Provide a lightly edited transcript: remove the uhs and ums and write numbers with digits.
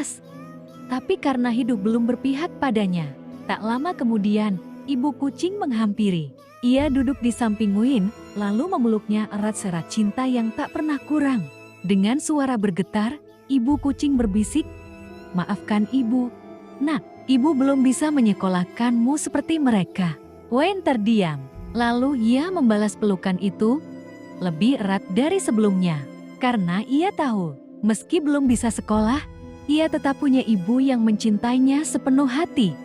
keras. Tapi karena hidup belum berpihak padanya, tak lama kemudian, ibu kucing menghampiri. Ia duduk di samping Win, lalu memeluknya erat-erat cinta yang tak pernah kurang. Dengan suara bergetar, ibu kucing berbisik, "Maafkan ibu. Nak, ibu belum bisa menyekolahkanmu seperti mereka." Wayne terdiam, lalu ia membalas pelukan itu lebih erat dari sebelumnya. Karena ia tahu, meski belum bisa sekolah, ia tetap punya ibu yang mencintainya sepenuh hati.